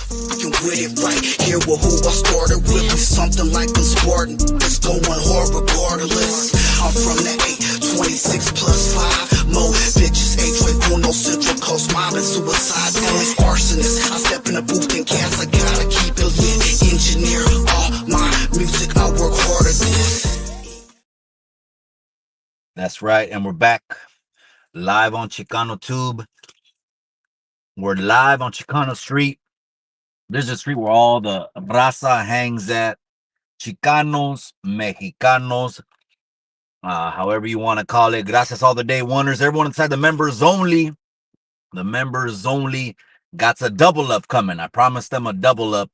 With it right here with who I started with, me something like I'm Spartan. It's going hard regardless. I'm from the 826 plus 5. Mo bitches, H-Uno, Central Coast, mobbing suicide, fellas, arsonists. I step in the booth and cast, I gotta keep it lit. Engineer all my music, I work hard at this. That's right, and we're back live on Chicano Tube. We're live on Chicano Street. This is a street where all the raza hangs at. Chicanos, Mexicanos, however you want to call it. Gracias all the day wonders. Everyone inside the members only. The members only got a double up coming. I promised them a double up.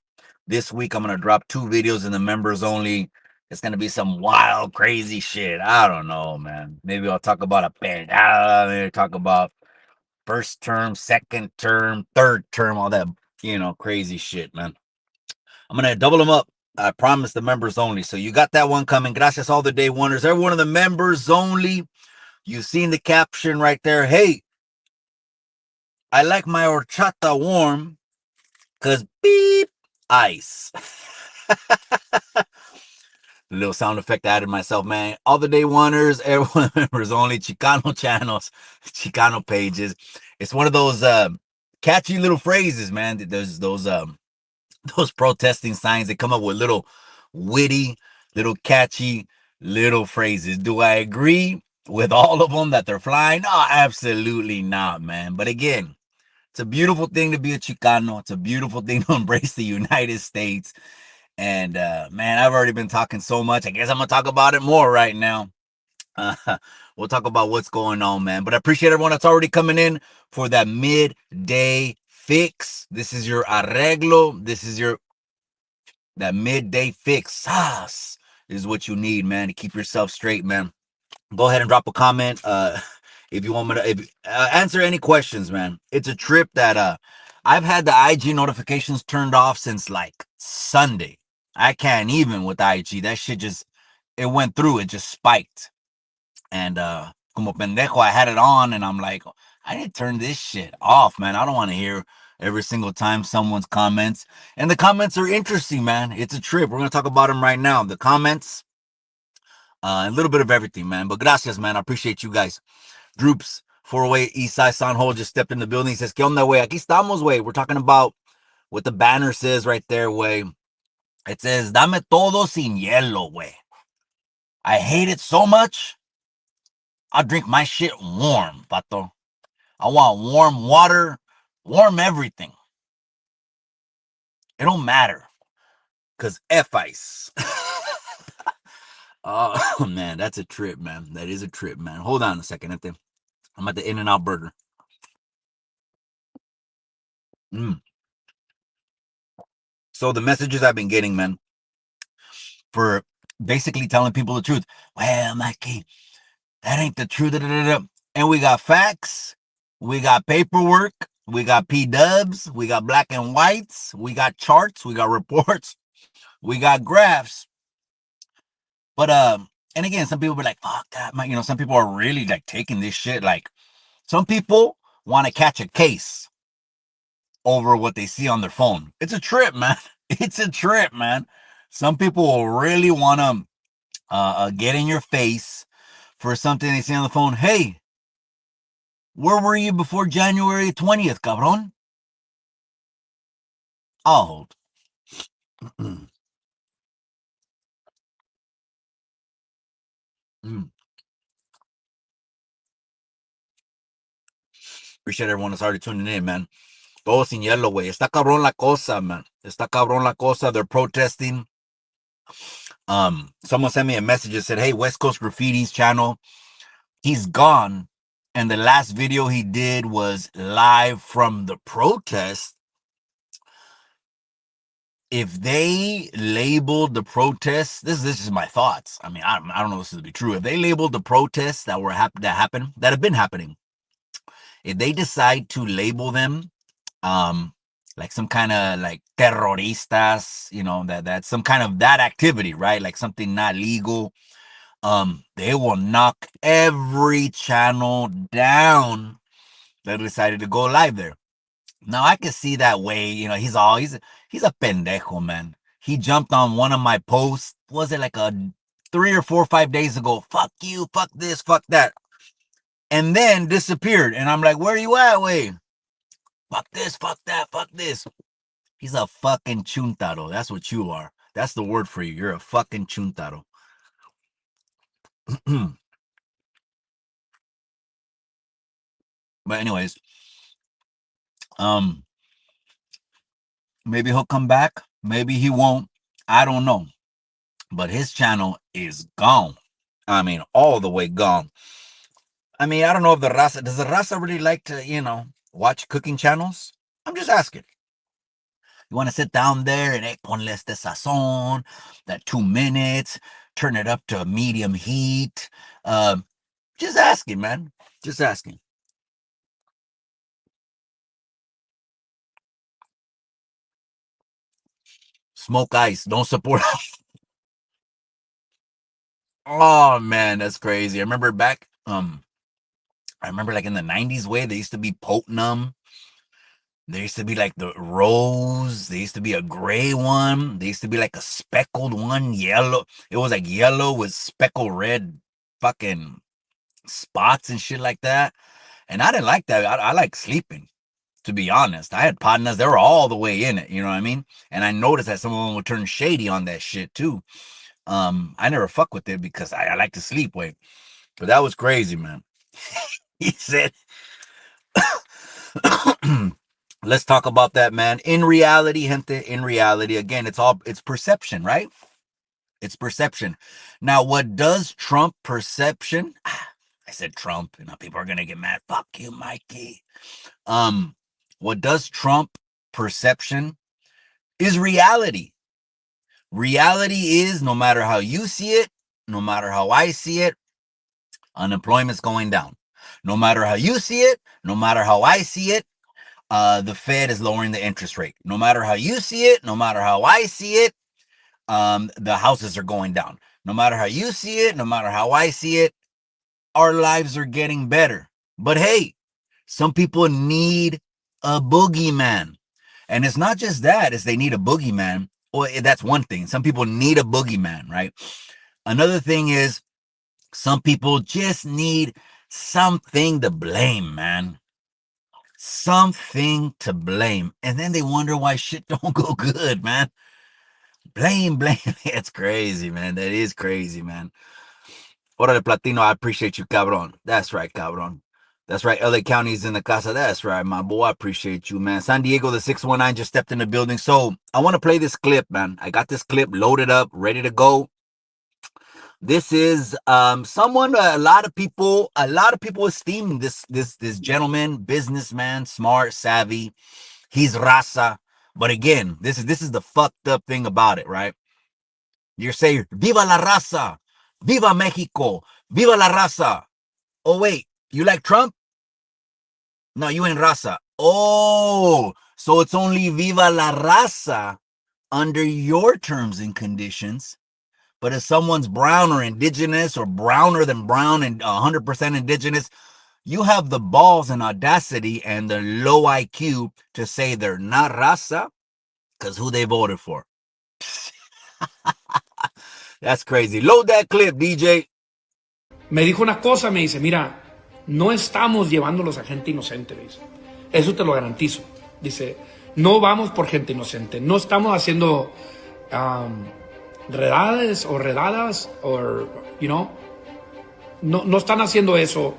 This week I'm going to drop 2 videos in the members only. It's going to be some wild, crazy shit. I don't know, man. Maybe I'll talk about a pegada. Maybe talk about first term, second term, third term, all that, crazy shit, man. I'm going to double them up. I promise the members only. So you got that one coming. Gracias all the day wonders. Every one of the members only. You've seen the caption right there. Hey, I like my horchata warm because beep, ice. Little sound effect I added myself, man. All the day wonders, everyone members only, Chicano channels, Chicano pages. It's one of those catchy little phrases, man. There's those protesting signs that come up with little witty, little catchy little phrases. Do I agree with all of them that they're flying? No, absolutely not, man. But again, it's a beautiful thing to be a Chicano. It's a beautiful thing to embrace the United States. And man, I've already been talking so much. I guess I'm gonna talk about it more right now. We'll talk about what's going on, man. But I appreciate everyone that's already coming in for that midday fix. This is your arreglo. This is that midday fix. Sas is what you need, man, to keep yourself straight, man. Go ahead and drop a comment. If you want me to answer any questions, man. It's a trip that I've had the IG notifications turned off since like Sunday. I can't even with IG. That shit it went through. It just spiked. And como pendejo, I had it on and I'm like, I need to turn this shit off, man. I don't want to hear every single time someone's comments. And the comments are interesting, man. It's a trip. We're going to talk about them right now. The comments, a little bit of everything, man. But gracias, man. I appreciate you guys. Droops, 408 Eastside Sanho just stepped in the building. He says, ¿Qué onda, güey? Aquí estamos, güey. We're talking about what the banner says right there, güey. It says, dame todo sin hielo, güey. I hate it so much. I'll drink my shit warm, pato. I want warm water, warm everything. It don't matter. Because F-ice. Oh, man, that's a trip, man. That is a trip, man. Hold on a second. I'm at the In-N-Out Burger. So the messages I've been getting, man, for basically telling people the truth. Well, Mikey, that ain't the truth. And we got facts. We got paperwork. We got P-dubs. We got black and whites. We got charts. We got reports. We got graphs. But, and again, some people be like, fuck that, man. Some people are really like taking this shit. Like, some people want to catch a case over what they see on their phone. It's a trip, man. It's a trip, man. Some people will really want to get in your face for something they see on the phone. Hey, where were you before January 20th, cabron? I'll hold. Appreciate everyone that's already tuning in, man. Todo sin hielo, güey. Está cabrón la cosa, man. Está cabrón la cosa. They're protesting. Someone sent me a message that said, hey, West Coast Graffiti's channel, he's gone. And the last video he did was live from the protest. If they labeled the protests, this is my thoughts. I mean, I don't know if this is to be true. If they labeled the protests that have been happening, if they decide to label them like some kind of like terroristas, that's some kind of that activity, right? Like something not legal. They will knock every channel down that decided to go live there. Now I can see that way. He's a pendejo, man. He jumped on one of my posts. Was it like a 3 or 4 or 5 days ago? Fuck you, fuck this, fuck that. And then disappeared. And I'm like, where you at, way? Fuck this, fuck that, fuck this. He's a fucking chuntaro. That's what you are. That's the word for you. You're a fucking chuntaro. But anyways, maybe he'll come back. Maybe he won't. I don't know. But his channel is gone. I mean, all the way gone. I mean, I don't know if does the raza really like to, watch cooking channels? I'm just asking. You want to sit down there and ponle este sazon, that 2 minutes, turn it up to medium heat. Just asking, man. Just asking. Smoke ice. Don't support. Oh man, that's crazy. I remember back, like in the 90s way, they used to be Potnum. There used to be like the rose. There used to be a gray one. There used to be like a speckled one, yellow. It was like yellow with speckled red fucking spots and shit like that. And I didn't like that. I like sleeping, to be honest. I had partners, they were all the way in it, you know what I mean? And I noticed that some of them would turn shady on that shit too. I never fuck with it because I like to sleep way. But that was crazy, man. He said, let's talk about that, man. In reality, gente, again, it's perception, right? It's perception. Now, what does Trump perception? I said Trump, people are gonna get mad. Fuck you, Mikey. What does Trump perception is reality. Reality is, no matter how you see it, no matter how I see it, unemployment's going down. No matter how you see it, no matter how I see it, the Fed is lowering the interest rate. No matter how you see it, no matter how I see it, the houses are going down. No matter how you see it, no matter how I see it, our lives are getting better. But hey, some people need a boogeyman. And it's not just that, it's they need a boogeyman. Well, that's one thing. Some people need a boogeyman, right? Another thing is some people just need something to blame, man. Something to blame. And then they wonder why shit don't go good, man. Blame. It's crazy, man. That is crazy, man. Órale, Platino, I appreciate you, cabron. That's right, cabron. That's right. LA County's in the casa. That's right, my boy. I appreciate you, man. San Diego, the 619 just stepped in the building. So I want to play this clip, man. I got this clip loaded up, ready to go. This is someone a lot of people esteem this gentleman, businessman, smart, savvy. He's raza. But again, this is the fucked up thing about it, right? You're saying, Viva la raza, Viva Mexico, Viva la raza. Oh, wait, you like Trump? No, you ain't raza. Oh, so it's only Viva la raza under your terms and conditions. But if someone's brown or indigenous or browner than brown and 100% indigenous, you have the balls and audacity and the low IQ to say they're not raza because who they voted for. That's crazy. Load that clip, DJ. Me dijo una cosa, me dice, mira, no estamos llevándolos a gente inocente, me dice. Eso te lo garantizo. Dice, no vamos por gente inocente. No estamos haciendo redadas, no están haciendo eso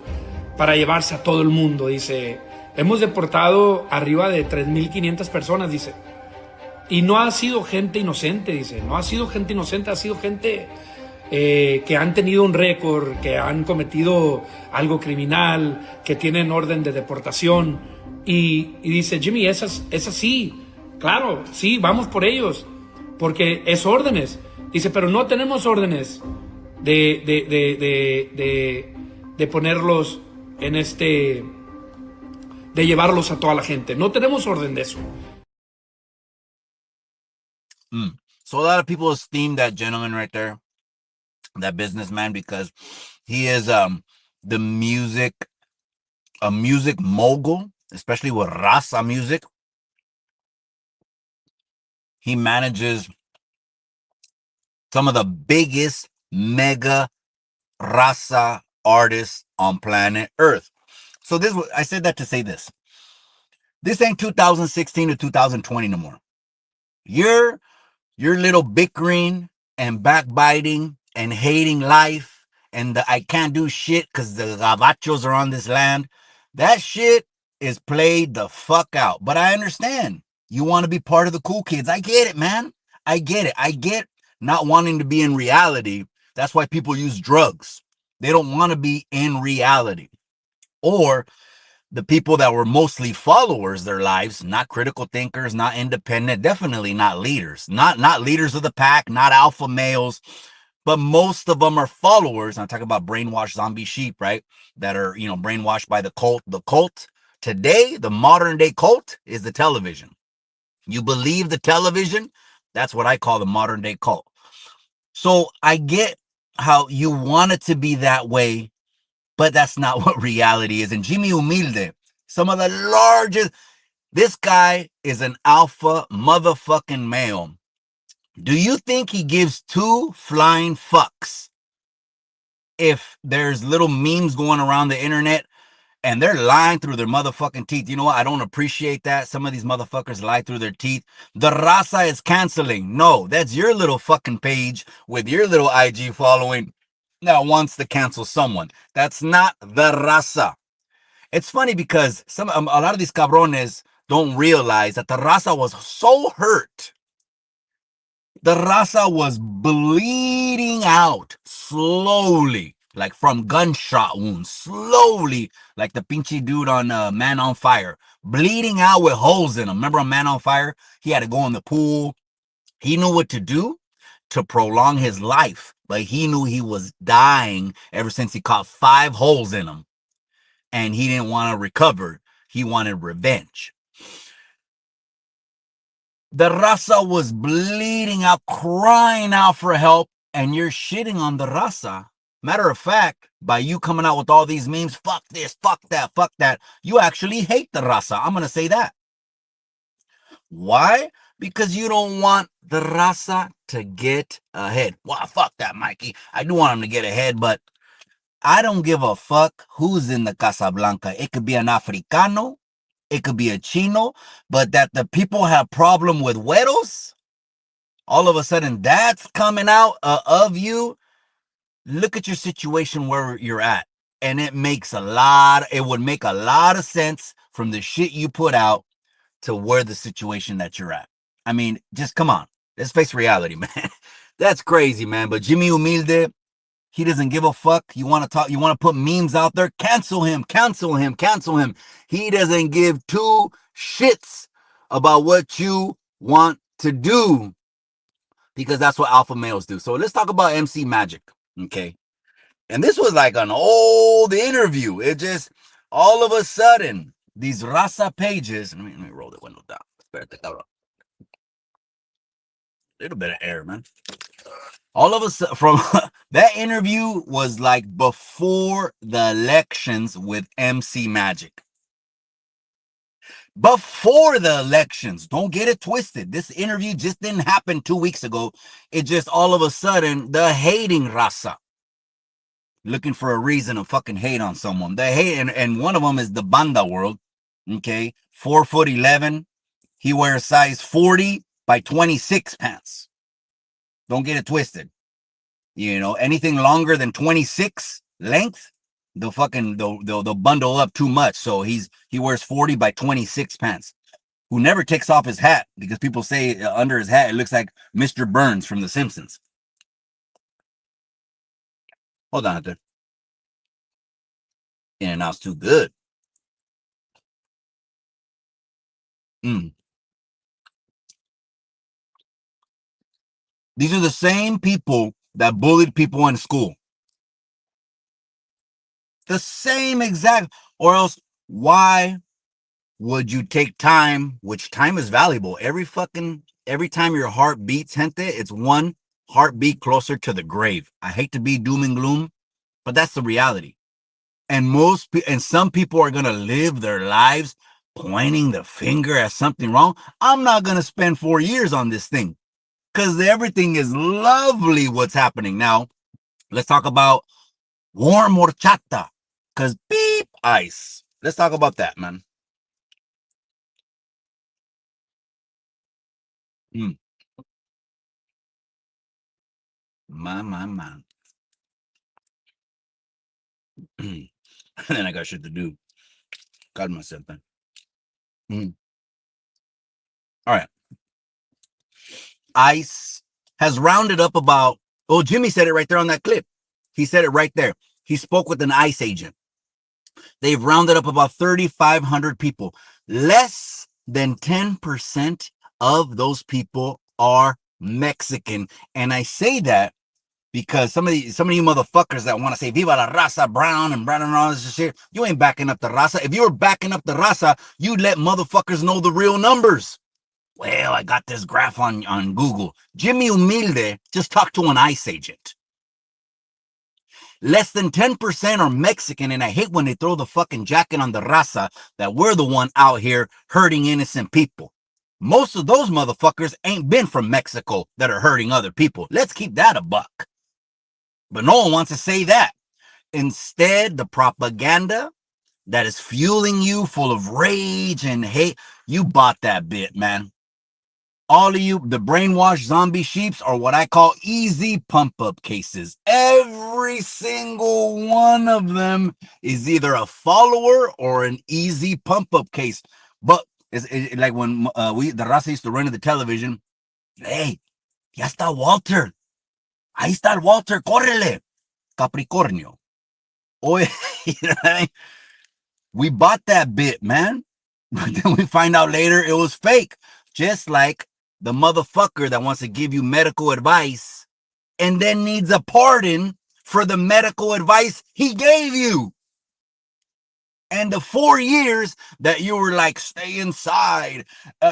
para llevarse a todo el mundo. Dice, hemos deportado arriba de 3,500 personas, dice. Y no ha sido gente inocente, dice. No ha sido gente inocente, ha sido gente que han tenido un récord, que han cometido algo criminal, que tienen orden de deportación. Y dice, Jimmy, es así. Claro, sí, vamos por ellos. Porque es órdenes. Dice, pero no tenemos órdenes de ponerlos en de llevarlos a toda la gente. No tenemos orden de eso. So a lot of people esteem that gentleman right there, that businessman, because he is a music mogul, especially with raza music. he manages some of the biggest mega raza artists on planet Earth. So this, I said that to say this. This ain't 2016 to 2020 no more. Your little bickering and backbiting and hating life and the I can't do shit because the gabachos are on this land. That shit is played the fuck out. But I understand. You want to be part of the cool kids. I get it, man. I get it. I get not wanting to be in reality. That's why people use drugs. They don't want to be in reality. Or the people that were mostly followers their lives, not critical thinkers, not independent, definitely not leaders, not leaders of the pack, not alpha males, but most of them are followers. I'm talking about brainwashed zombie sheep, right? That are, brainwashed by the cult. The cult today, the modern day cult is the television. You believe the television? That's what I call the modern day cult. So I get how you want it to be that way, but that's not what reality is. And Jimmy Humilde, some of the largest, this guy is an alpha motherfucking male. Do you think he gives two flying fucks if there's little memes going around the internet and they're lying through their motherfucking teeth? You know what? I don't appreciate that. Some of these motherfuckers lie through their teeth. The raza is canceling. No, that's your little fucking page with your little IG following that wants to cancel someone. That's not the raza. It's funny because a lot of these cabrones don't realize that the raza was so hurt. The raza was bleeding out slowly, like from gunshot wounds, slowly, like the pinchy dude on Man on Fire, bleeding out with holes in him. Remember on Man on Fire? He had to go in the pool. He knew what to do to prolong his life, but he knew he was dying ever since he caught 5 holes in him. And he didn't want to recover. He wanted revenge. The raza was bleeding out, crying out for help, and you're shitting on the raza. Matter of fact, by you coming out with all these memes, fuck this, fuck that, you actually hate the raza. I'm going to say that. Why? Because you don't want the raza to get ahead. Well, fuck that, Mikey. I do want him to get ahead, but I don't give a fuck who's in the Casa Blanca. It could be an Africano. It could be a Chino. But that the people have problem with güeros, all of a sudden that's coming out of you. Look at your situation where you're at. And it would make a lot of sense from the shit you put out to where the situation that you're at. I mean, just come on. Let's face reality, man. That's crazy, man. But Jimmy Humilde, he doesn't give a fuck. You want to talk, you want to put memes out there? Cancel him. He doesn't give 2 shits about what you want to do, because that's what alpha males do. So let's talk about MC Magic, okay? And this was like an old interview. It just, all of a sudden, these raza pages, let me roll the window down. Little bit of air, man. All of a sudden, from that interview was like before the elections with MC Magic. Before the elections, don't get it twisted. This interview just didn't happen 2 weeks ago. It just all of a sudden, the hating raza, looking for a reason to fucking hate on someone. They hate, and one of them is the banda world. Okay, 4'11". He wears size 40 by 26 pants. Don't get it twisted. Anything longer than 26 length, they'll bundle up too much. So he wears 40 by 26 pants. Who never takes off his hat, because people say under his hat it looks like Mr. Burns from The Simpsons. Hold on, there. In-N-Out's too good. These are the same people that bullied people in school. The same exact, or else why would you take time, which time is valuable. Every time your heart beats, gente, it's one heartbeat closer to the grave. I hate to be doom and gloom, but that's the reality. And some people are going to live their lives pointing the finger at something wrong, I'm not going to spend 4 years on this thing because everything is lovely what's happening. Now, let's talk about warm horchata because beep, ice. Let's talk about that, man. Mm. My. And then I got shit to do. Got myself then. All right. Ice has rounded up about, oh, Jimmy said it right there on that clip. He said it right there. He spoke with an ICE agent. They've rounded up about 3,500 people. Less than 10% of those people are Mexican. And I say that because some of you motherfuckers that want to say Viva la Raza, brown and all this shit, you ain't backing up the Raza. If you were backing up the Raza, you'd let motherfuckers know the real numbers. Well, I got this graph on Google. Jimmy Humilde just talked to an ICE agent. Less than 10% are Mexican, and I hate when they throw the fucking jacket on the Raza that we're the one out here hurting innocent people. Most of those motherfuckers ain't been from Mexico that are hurting other people. Let's keep that a buck. But no one wants to say that. Instead, the propaganda that is fueling you full of rage and hate, you bought that bit, man. All of you, the brainwashed zombie sheeps, are what I call easy pump-up cases. Every single one of them is either a follower or an easy pump-up case. But it's like when the raza used to run to the television. Hey, ya está Walter. Ahí está el Walter, córrele. Capricornio. Oye, you know what I mean? We bought that bit, man. But then we find out later it was fake. Just like the motherfucker that wants to give you medical advice and then needs a pardon for the medical advice he gave you. And the 4 years that you were like, stay inside,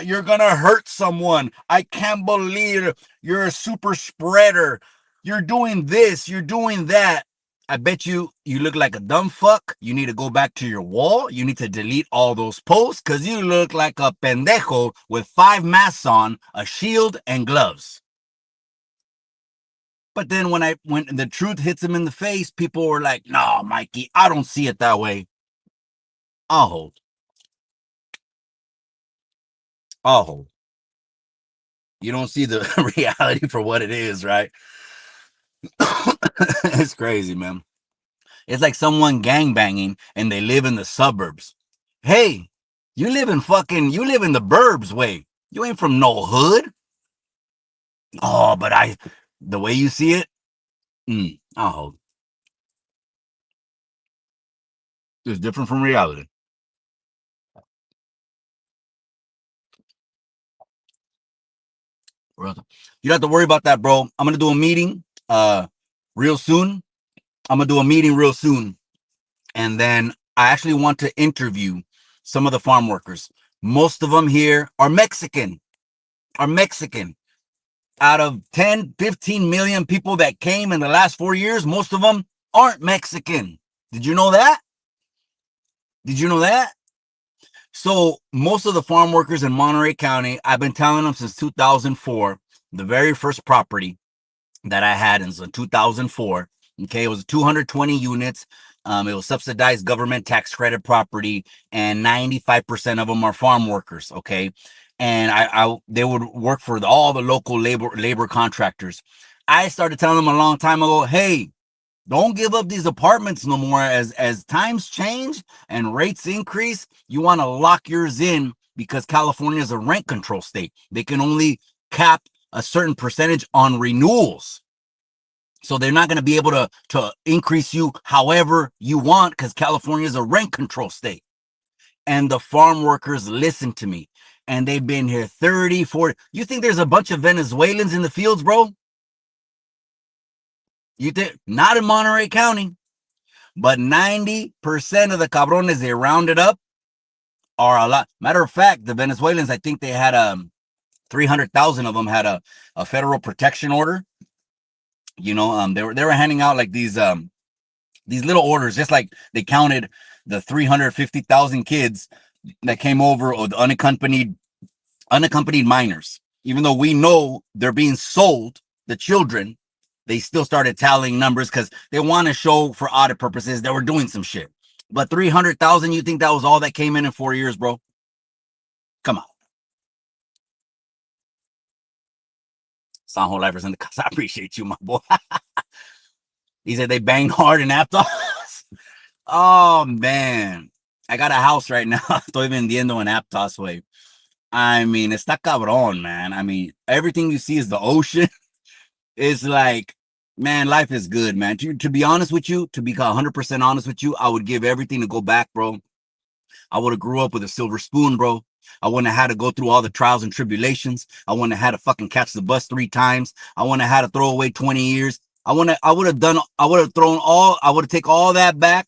you're going to hurt someone. I can't believe you're a super spreader. You're doing this, you're doing that. I bet you look like a dumb fuck. You need to go back to your wall. You need to delete all those posts because you look like a pendejo with 5 masks on, a shield, and gloves. But then when the truth hits him in the face, people were like, no, Mikey, I don't see it that way. I'll hold. You don't see the reality for what it is, right? It's crazy, man. It's like someone gangbanging and they live in the suburbs. Hey, you live in the burbs way. You ain't from no hood. Oh, but the way you see it, I'll hold. It's different from reality. You don't have to worry about that, bro. I'm gonna do a meeting real soon. And then I actually want to interview some of the farm workers. Most of them here are Mexican. Out of 10, 15 million people that came in the last 4 years, most of them aren't Mexican. Did you know that? So most of the farm workers in Monterey County, I've been telling them since 2004, the very first property that I had in 2004. Okay, it was 220 units. It was subsidized government tax credit property, and 95% of them are farm workers. Okay, and they would work for all the local labor contractors. I started telling them a long time ago, hey, don't give up these apartments no more. As times change and rates increase, you want to lock yours in because California is a rent control state. They can only cap a certain percentage on renewals. So they're not going to be able to increase you however you want because California is a rent control state. And the farm workers listen to me. And they've been here 30, 40. You think there's a bunch of Venezuelans in the fields, bro? You think? Not in Monterey County. But 90% of the cabrones they rounded up are a lot. Matter of fact, the Venezuelans, I think they had 300,000 of them had a federal protection order. You know, they were handing out like these little orders, just like they counted the 350,000 kids that came over, or the unaccompanied minors. Even though we know they're being sold, the children, they still started tallying numbers because they want to show for audit purposes that we're doing some shit. But 300,000, you think that was all that came in 4 years, bro? Come on. Sanjo Lifers in the casa. I appreciate you, my boy. He said they banged hard in Aptos. Oh, man. I got a house right now. Estoy vendiendo en Aptos, way. I mean, está cabrón, man. I mean, everything you see is the ocean. It's like, man, life is good, man. To be honest with you, to be 100% honest with you, I would give everything to go back, bro. I would have grew up with a silver spoon, bro. I wouldn't have had to go through all the trials and tribulations. I wouldn't have had to fucking catch the bus 3 times. I wouldn't have had to throw away 20 years. I would have taken all that back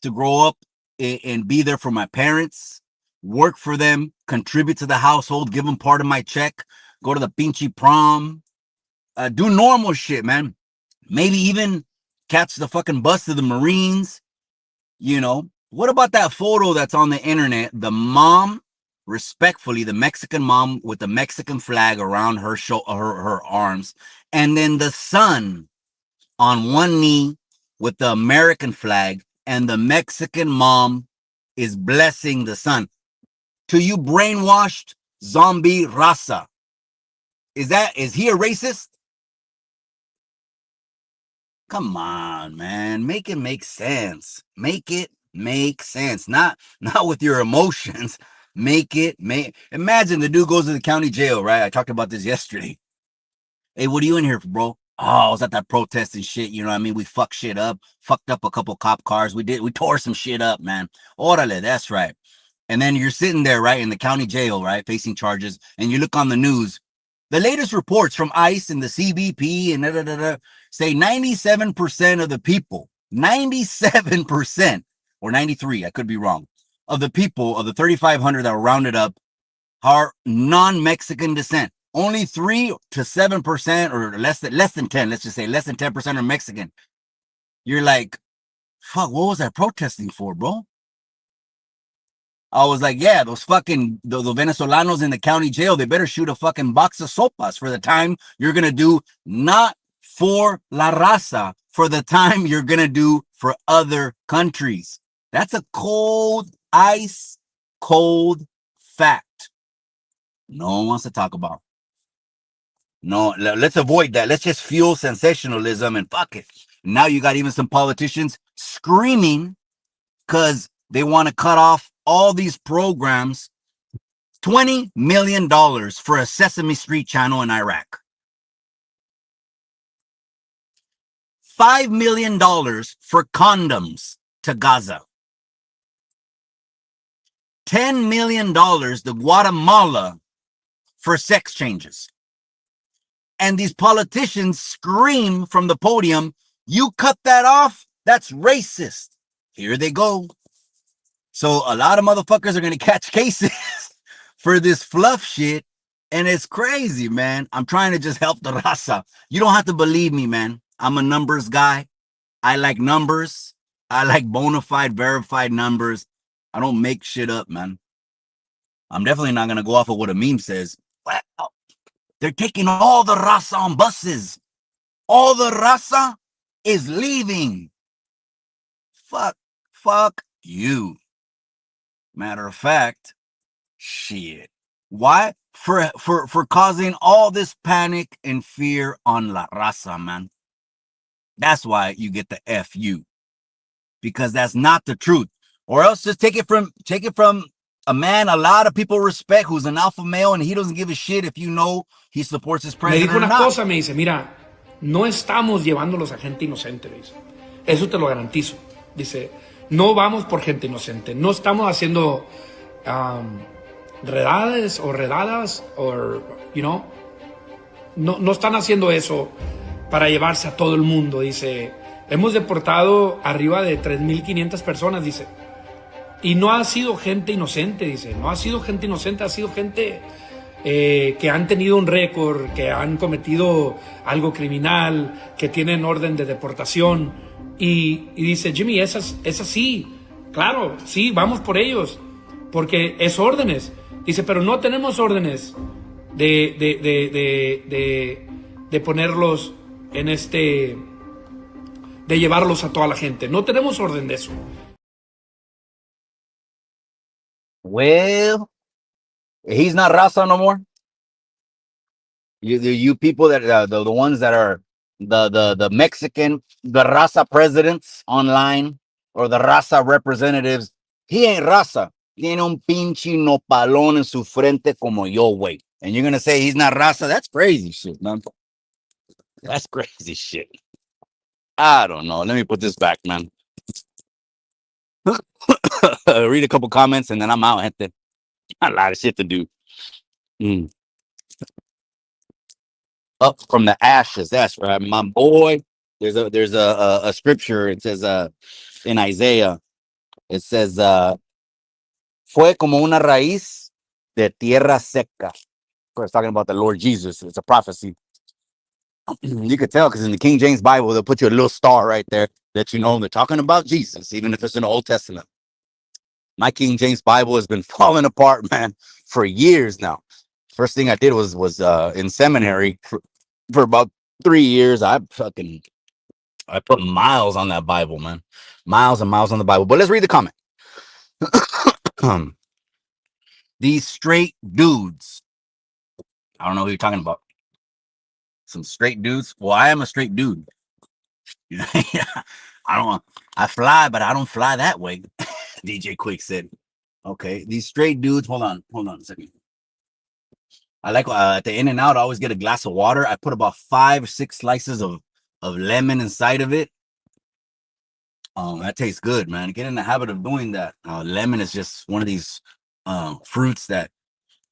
to grow up and be there for my parents, work for them, contribute to the household, give them part of my check, go to the pinchy prom, do normal shit, man. Maybe even catch the fucking bus to the Marines, you know. What about that photo that's on the internet? The mom, respectfully, the Mexican mom with the Mexican flag around her arms, and then the son on one knee with the American flag, and the Mexican mom is blessing the son. To you brainwashed zombie raza, is he a racist? Come on, man. Make it make sense. Make it make sense. Not with your emotions. Imagine the dude goes to the county jail, right? I talked about this yesterday. Hey, what are you in here for, bro? Oh, I was at that protest and shit. You know what I mean? We fucked up a couple cop cars. We tore some shit up, man. Orale, that's right. And then you're sitting there, right, in the county jail, right, facing charges, and you look on the news. The latest reports from ICE and the CBP and say 97% of the people, 97% or 93, I could be wrong, of the people of the 3,500 that were rounded up are non-Mexican descent. Only 3 to 7% or less than 10, let's just say less than 10% are Mexican. You're like, fuck, what was I protesting for, bro? I was like, yeah, those fucking the Venezolanos in the county jail, they better shoot a fucking box of sopas for the time you're going to do, not for La Raza, for the time you're going to do for other countries. That's a cold, ice cold fact. No one wants to talk about. No, let's avoid that. Let's just fuel sensationalism and fuck it. Now you got even some politicians screaming because they want to cut off all these programs. $20 million for a Sesame Street channel in Iraq. $5 million for condoms to Gaza. $10 million to Guatemala for sex changes. And these politicians scream from the podium, you cut that off? That's racist. Here they go. So a lot of motherfuckers are going to catch cases for this fluff shit. And it's crazy, man. I'm trying to just help the raza. You don't have to believe me, man. I'm a numbers guy. I like numbers. I like bona fide, verified numbers. I don't make shit up, man. I'm definitely not going to go off of what a meme says. Wow. They're taking all the raza on buses. All the raza is leaving. Fuck you. Matter of fact, shit. Why? For causing all this panic and fear on La Raza, man. That's why you get the FU. Because that's not the truth. Or else just take it from a man a lot of people respect, who's an alpha male, and he doesn't give a shit if you know he supports his president. Me dijo una cosa, me dice, mira, no estamos llevándolos a gente inocente, me dice. Eso te lo garantizo. Dice, no vamos por gente inocente. No estamos haciendo redadas, you know. No están haciendo eso para llevarse a todo el mundo, dice. Hemos deportado arriba de 3,500 personas, dice. Y no ha sido gente inocente, dice. No ha sido gente inocente, ha sido gente que han tenido un récord, que han cometido algo criminal, que tienen orden de deportación. Y dice, Jimmy, es así. Claro, sí, vamos por ellos. porque es órdenes. Dice, pero no tenemos órdenes de ponerlos en de llevarlos a toda la gente. No tenemos orden de eso. Well, he's not raza no more. You people that the ones that are the Mexican, the raza presidents online, or the raza representatives, he ain't raza. Tiene un pinche nopalón en su frente como yo, güey. And you're gonna say he's not raza? That's crazy shit, man. That's crazy shit. I don't know. Let me put this back, man. Read a couple comments and then I'm out. Gente. A lot of shit to do. Up from the ashes. That's right, my boy. There's a scripture. It says in Isaiah, it says fue como una raíz de tierra seca. Of course, talking about the Lord Jesus. It's a prophecy. You could tell because in the King James Bible, they'll put you a little star right there that you know they're talking about Jesus, even if it's in the Old Testament. My King James Bible has been falling apart, man, for years now. First thing I did was in seminary for about 3 years. I put miles on that Bible, man. Miles and miles on the Bible. But let's read the comment. These straight dudes. I don't know who you're talking about. Some straight dudes. Well, I am a straight dude. I fly, but I don't fly that way. DJ Quick said. Okay, these straight dudes. Hold on a second. I like at the In-N-Out, I always get a glass of water. I put about 5 or 6 slices of lemon inside of it. That tastes good, man. Get in the habit of doing that. Lemon is just one of these fruits that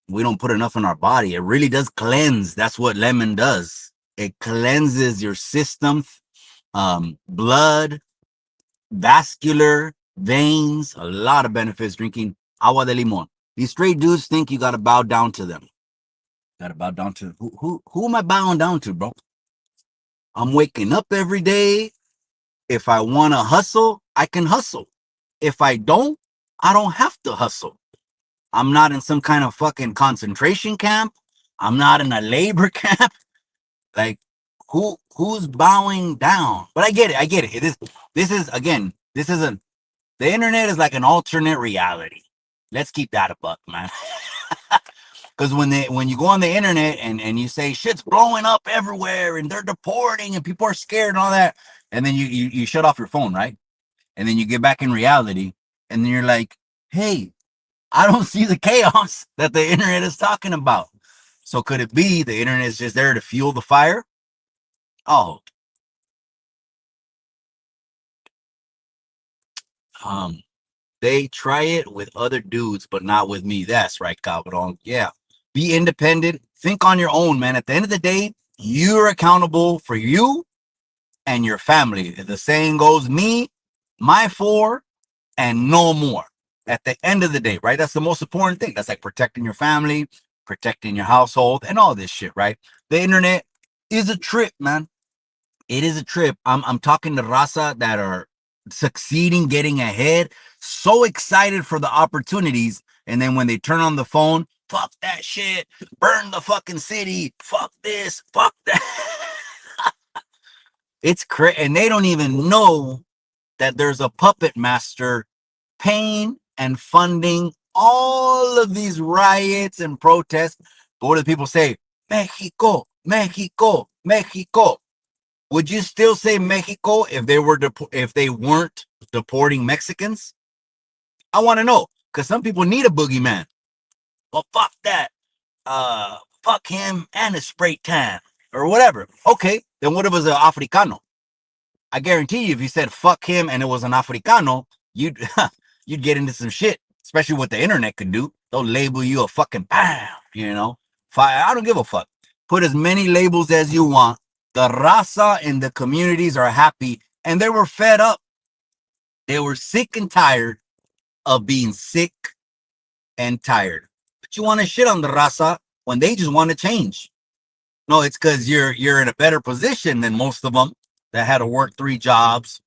we don't put enough in our body. It really does cleanse. That's what lemon does. It cleanses your system, blood, vascular, veins, a lot of benefits drinking agua de limon. These straight dudes think you got to bow down to them. Got to bow down to who am I bowing down to, bro? I'm waking up every day. If I want to hustle, I can hustle. If I don't have to hustle. I'm not in some kind of fucking concentration camp. I'm not in a labor camp. Like, who's bowing down? But I get it. This is the internet is like an alternate reality. Let's keep that a buck, man. Because when you go on the internet and you say shit's blowing up everywhere and they're deporting and people are scared and all that, and then you shut off your phone, right? And then you get back in reality, and then you're like, hey, I don't see the chaos that the internet is talking about. So could it be the internet is just there to fuel the fire? Oh. They try it with other dudes, but not with me. That's right, Cabron. Yeah. Be independent. Think on your own, man. At the end of the day, you're accountable for you and your family. The saying goes, me, my 4, and no more. At the end of the day, right? That's the most important thing. That's like protecting your family, protecting your household, and all this shit, right? The internet is a trip, man. It is a trip. I'm talking to raza that are succeeding, getting ahead, so excited for the opportunities, and then when they turn on the phone, fuck that shit, burn the fucking city, fuck this, fuck that. It's crazy, and they don't even know that there's a puppet master paying and funding all of these riots and protests. But what do people say? Mexico, Mexico, Mexico. Would you still say Mexico if they weren't deporting Mexicans? I want to know, because some people need a boogeyman. Well, fuck that. Fuck him and his spray tan or whatever. Okay, then what if it was an Africano? I guarantee you, if you said fuck him and it was an Africano, you'd get into some shit. Especially what the internet can do. They'll label you a fucking bam, you know. I don't give a fuck. Put as many labels as you want. The raza in the communities are happy, and they were fed up. They were sick and tired of being sick and tired. But you want to shit on the raza when they just want to change. No, it's because you're in a better position than most of them that had to work 3 jobs,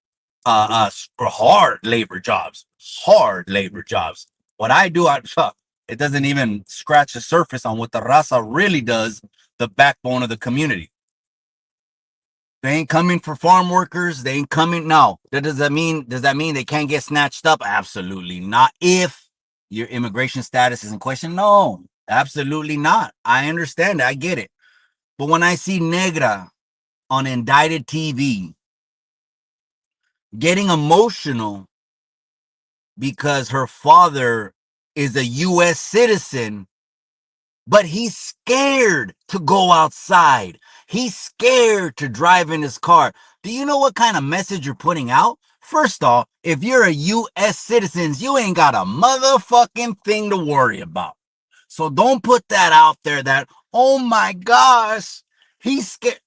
for hard labor jobs, What I do, it doesn't even scratch the surface on what the raza really does, the backbone of the community. They ain't coming for farm workers. They ain't coming. No. Does that mean they can't get snatched up? Absolutely not. If your immigration status is in question, no, absolutely not. I understand it. I get it. But when I see Negra on indicted TV getting emotional because her father is a U.S. citizen, but he's scared to go outside. He's scared to drive in his car. Do you know what kind of message you're putting out? First off, if you're a U.S. citizen, you ain't got a motherfucking thing to worry about. So don't put that out there that, oh my gosh, he's scared.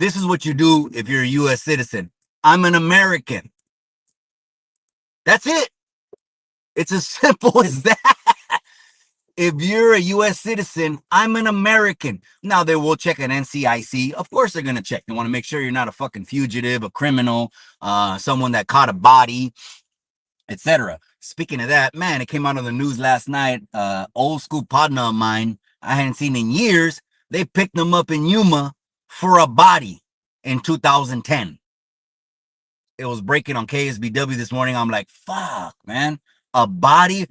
This is what you do if you're a U.S. citizen. I'm an American. That's it. It's as simple as that. If you're a U.S. citizen, I'm an American. Now, they will check an NCIC. Of course, they're going to check. They want to make sure you're not a fucking fugitive, a criminal, someone that caught a body, etc. Speaking of that, man, it came out on the news last night. Old school partner of mine, I hadn't seen in years. They picked him up in Yuma for a body in 2010. It was breaking on KSBW this morning. I'm like, fuck, man. A body,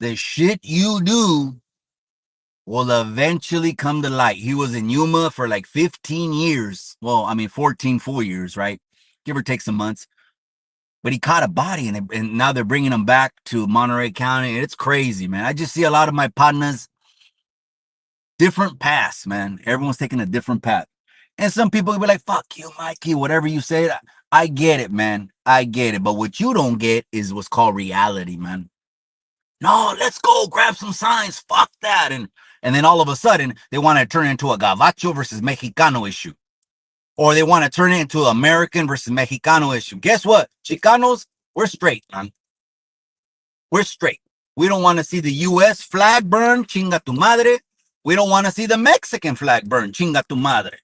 the shit you do will eventually come to light. He was in Yuma for like 15 years. Well, I mean, 14 full years, right? Give or take some months. But he caught a body, and now they're bringing him back to Monterey County. It's crazy, man. I just see a lot of my partners, different paths, man. Everyone's taking a different path. And some people will be like, fuck you, Mikey, whatever you say. I get it, man. I get it. But what you don't get is what's called reality, man. No, let's go grab some signs. Fuck that. And then all of a sudden, they want to turn it into a Gabacho versus Mexicano issue. Or they want to turn it into American versus Mexicano issue. Guess what? Chicanos, we're straight, man. We're straight. We don't want to see the U.S. flag burn, chinga tu madre. We don't want to see the Mexican flag burn, chinga tu madre.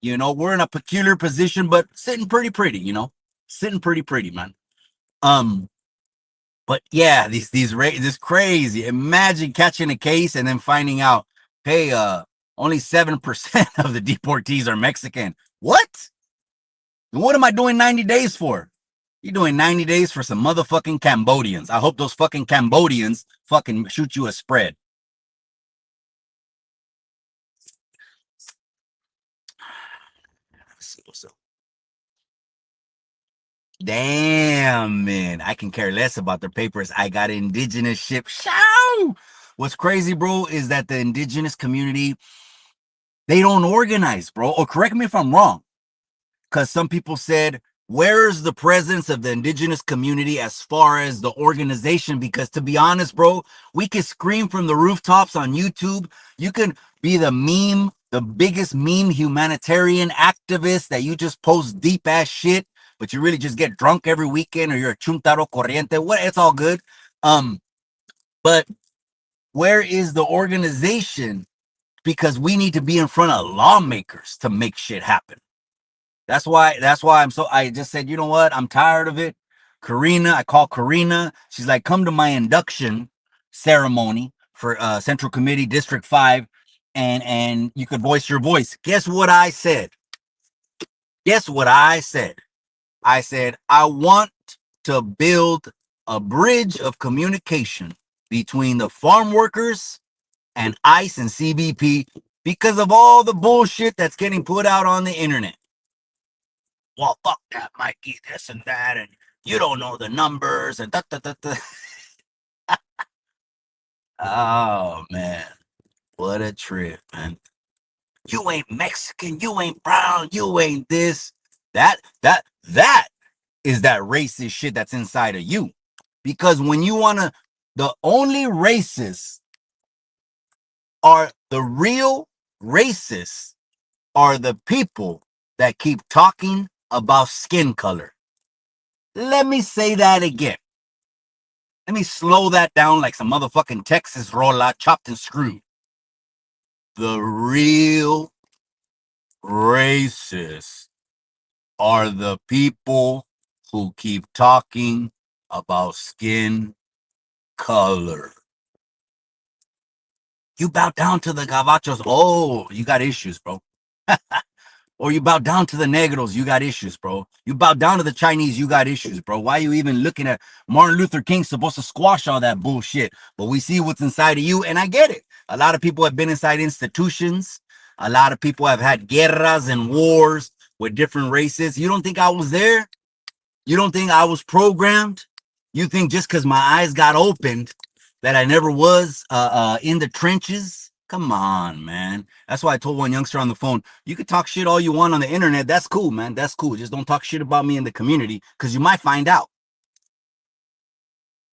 You know, we're in a peculiar position, but sitting pretty, you know, sitting pretty, man. But yeah, this crazy. Imagine catching a case and then finding out, hey, only 7% of the deportees are Mexican. What? And what am I doing 90 days for? You're doing 90 days for some motherfucking Cambodians. I hope those fucking Cambodians fucking shoot you a spread. Damn, man. I can care less about their papers. I got indigenous ship. Show! What's crazy, bro, is that the indigenous community, they don't organize, bro. Or correct me if I'm wrong. Because some people said, where's the presence of the indigenous community as far as the organization? Because to be honest, bro, we can scream from the rooftops on YouTube. You can be the meme, the biggest meme humanitarian activist that you just post deep ass shit, but you really just get drunk every weekend, or you're a chuntaro corriente. What? It's all good. But where is the organization? Because we need to be in front of lawmakers to make shit happen. That's why I just said, you know what? I'm tired of it. Karina, I call Karina. She's like, come to my induction ceremony for Central Committee District 5, and you could voice your voice. Guess what I said? I said, I want to build a bridge of communication between the farm workers and ICE and CBP because of all the bullshit that's getting put out on the internet. Well, fuck that, Mikey, this and that, and you don't know the numbers, and da. Oh, man. What a trip, man. You ain't Mexican, you ain't brown, you ain't this. That is that racist shit that's inside of you. Because when you want to, the only racists are the real racists are the people that keep talking about skin color. Let me say that again. Let me slow that down like some motherfucking Texas rolla, chopped and screwed. The real racists are the people who keep talking about skin color. You bow down to the gabachos. Oh, you got issues, bro. Or you bow down to the negros, you got issues, bro. You bow down to the Chinese, you got issues, bro. Why are you even looking at Martin Luther King supposed to squash all that bullshit? But we see what's inside of you, and I get it. A lot of people have been inside institutions. A lot of people have had guerras and wars with different races. You don't think I was there? You don't think I was programmed? You think just because my eyes got opened that I never was in the trenches? Come on, man. That's why I told one youngster on the phone, you could talk shit all you want on the internet. That's cool, man. That's cool. Just don't talk shit about me in the community because you might find out.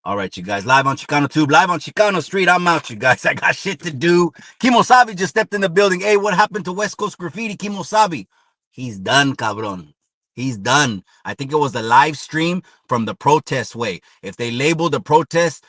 All right, you guys, live on Chicano Tube, live on Chicano Street. I'm out, you guys. I got shit to do. Kimosabi just stepped in the building. Hey, what happened to West Coast Graffiti, Kimosabi? He's done, cabron. He's done. I think it was a live stream from the protest way. If they labeled the protest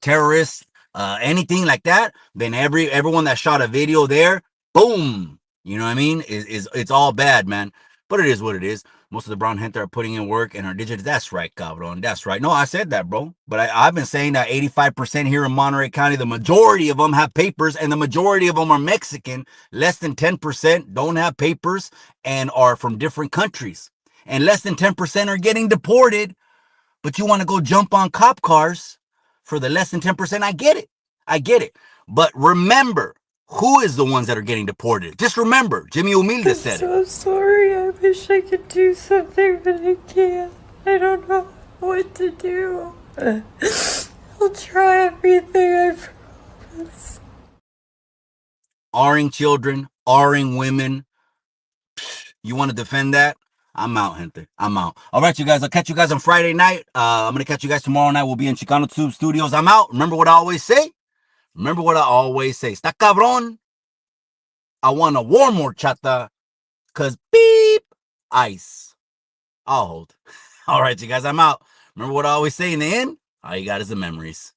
terrorists, anything like that, then everyone that shot a video there, boom. You know what I mean? It's all bad, man. But it is what it is. Most of the brown gente are putting in work and are digits. That's right, cabron. That's right. No, I said that, bro. But I've been saying that 85% here in Monterey County, the majority of them have papers, and the majority of them are Mexican. Less than 10% don't have papers and are from different countries. And less than 10% are getting deported. But you want to go jump on cop cars for the less than 10%? I get it. I get it. But remember, who is the ones that are getting deported? Just remember, Jimmy Humilde said it. I'm so sorry. I wish I could do something, but I can't. I don't know what to do. I'll try everything, I promise. R-ing children, R-ing women. You want to defend that? I'm out, gente. I'm out. All right, you guys. I'll catch you guys on Friday night. I'm going to catch you guys tomorrow night. We'll be in Chicano Tube Studios. I'm out. Remember what I always say? Remember what I always say. Está cabrón. I want a warm horchata. Because beep, ice. I'll hold. All right, you guys. I'm out. Remember what I always say in the end? All you got is the memories.